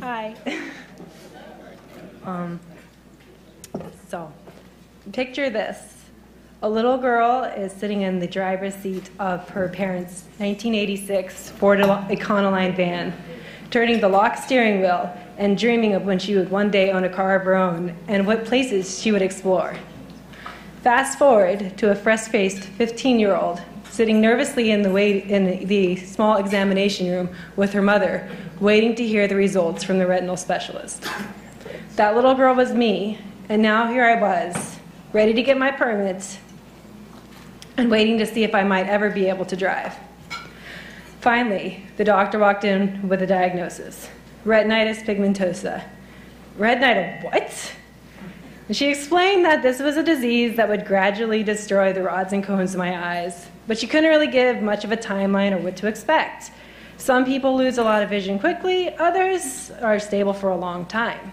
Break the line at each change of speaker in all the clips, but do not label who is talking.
Hi. So, picture this. A little girl is sitting in the driver's seat of her parents' 1986 Ford Econoline van, turning the lock steering wheel and dreaming of when she would one day own a car of her own and what places she would explore. Fast forward to a fresh-faced 15-year-old sitting nervously in the small examination room with her mother, waiting to hear the results from the retinal specialist. That little girl was me, and now here I was, ready to get my permit and waiting to see if I might ever be able to drive. Finally, the doctor walked in with a diagnosis: retinitis pigmentosa. Retinitis what? She explained that this was a disease that would gradually destroy the rods and cones of my eyes, but she couldn't really give much of a timeline or what to expect. Some people lose a lot of vision quickly, others are stable for a long time.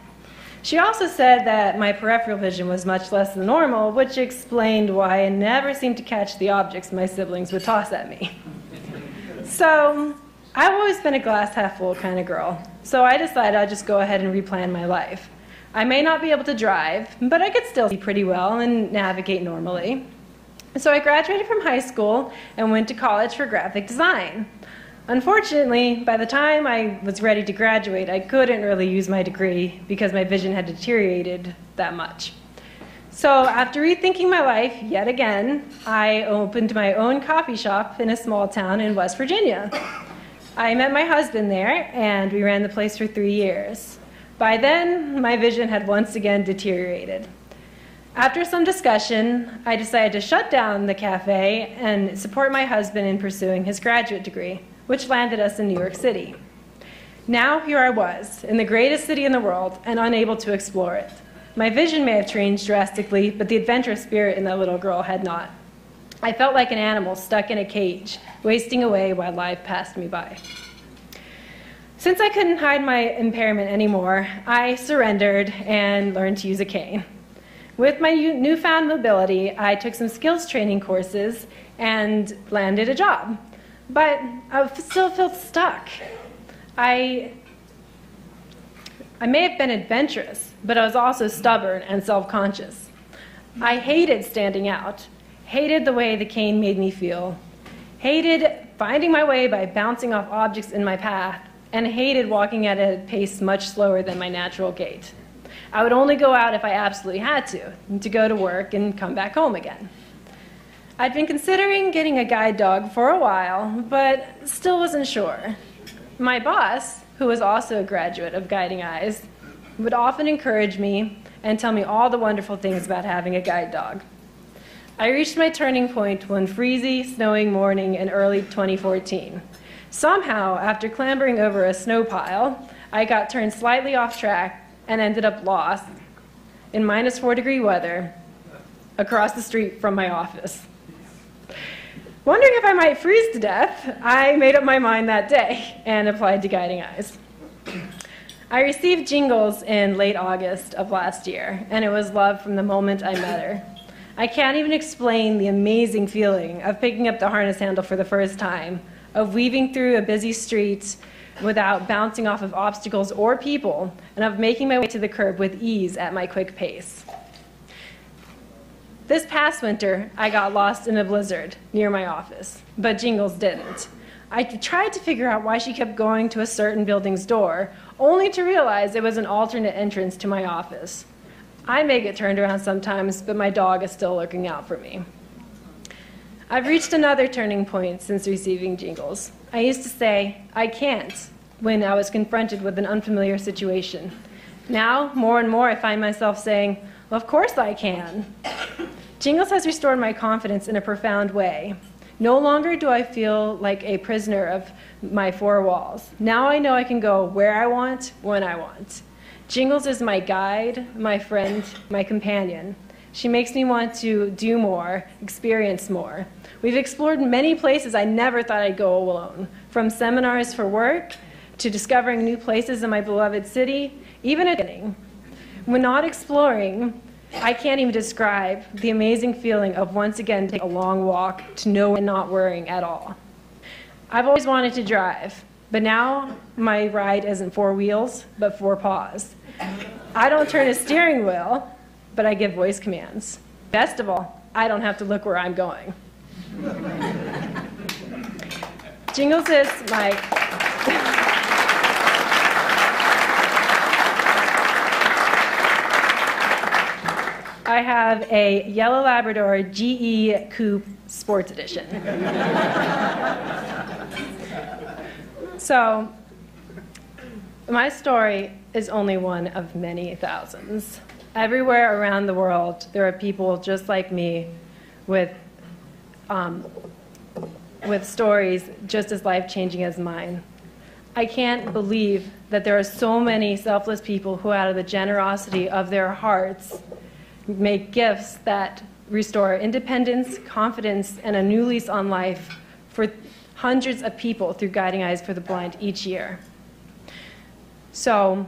She also said that my peripheral vision was much less than normal, which explained why I never seemed to catch the objects my siblings would toss at me. So, I've always been a glass half full kind of girl, so I decided I'd just go ahead and replan my life. I may not be able to drive, but I could still see pretty well and navigate normally. So I graduated from high school and went to college for graphic design. Unfortunately, by the time I was ready to graduate, I couldn't really use my degree because my vision had deteriorated that much. So after rethinking my life yet again, I opened my own coffee shop in a small town in West Virginia. I met my husband there, and we ran the place for 3 years. By then, my vision had once again deteriorated. After some discussion, I decided to shut down the cafe and support my husband in pursuing his graduate degree, which landed us in New York City. Now here I was, in the greatest city in the world, and unable to explore it. My vision may have changed drastically, but the adventurous spirit in that little girl had not. I felt like an animal stuck in a cage, wasting away while life passed me by. Since I couldn't hide my impairment anymore, I surrendered and learned to use a cane. With my newfound mobility, I took some skills training courses and landed a job. But I still felt stuck. I may have been adventurous, but I was also stubborn and self-conscious. I hated standing out, hated the way the cane made me feel, hated finding my way by bouncing off objects in my path, and hated walking at a pace much slower than my natural gait. I would only go out if I absolutely had to go to work and come back home again. I'd been considering getting a guide dog for a while, but still wasn't sure. My boss, who was also a graduate of Guiding Eyes, would often encourage me and tell me all the wonderful things about having a guide dog. I reached my turning point one freezy, snowing morning in early 2014. Somehow, after clambering over a snow pile, I got turned slightly off track and ended up lost in -4-degree weather across the street from my office. Wondering if I might freeze to death, I made up my mind that day and applied to Guiding Eyes. I received Jingles in late August of last year, and it was love from the moment I met her. I can't even explain the amazing feeling of picking up the harness handle for the first time, of weaving through a busy street without bouncing off of obstacles or people, and of making my way to the curb with ease at my quick pace. This past winter, I got lost in a blizzard near my office, but Jingles didn't. I tried to figure out why she kept going to a certain building's door, only to realize it was an alternate entrance to my office. I may get turned around sometimes, but my dog is still looking out for me. I've reached another turning point since receiving Jingles. I used to say, "I can't," when I was confronted with an unfamiliar situation. Now, more and more, I find myself saying, "Well, of course I can." Jingles has restored my confidence in a profound way. No longer do I feel like a prisoner of my four walls. Now I know I can go where I want, when I want. Jingles is my guide, my friend, my companion. She makes me want to do more, experience more. We've explored many places I never thought I'd go alone, from seminars for work to discovering new places in my beloved city, even at beginning. When not exploring, I can't even describe the amazing feeling of once again taking a long walk to nowhere and not worrying at all. I've always wanted to drive. But now my ride isn't 4 wheels, but 4 paws. I don't turn a steering wheel, but I give voice commands. Best of all, I don't have to look where I'm going. Jingles is my... I have a yellow Labrador GE Coupe Sports Edition. So, my story is only one of many thousands. Everywhere around the world, there are people just like me with stories just as life-changing as mine. I can't believe that there are so many selfless people who, out of the generosity of their hearts, make gifts that restore independence, confidence, and a new lease on life for hundreds of people through Guiding Eyes for the Blind each year. So,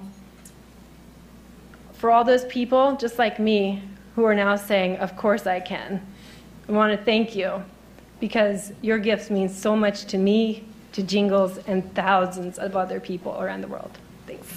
for all those people, just like me, who are now saying, of course I can, I want to thank you, because your gifts mean so much to me, to Jingles, and thousands of other people around the world. Thanks.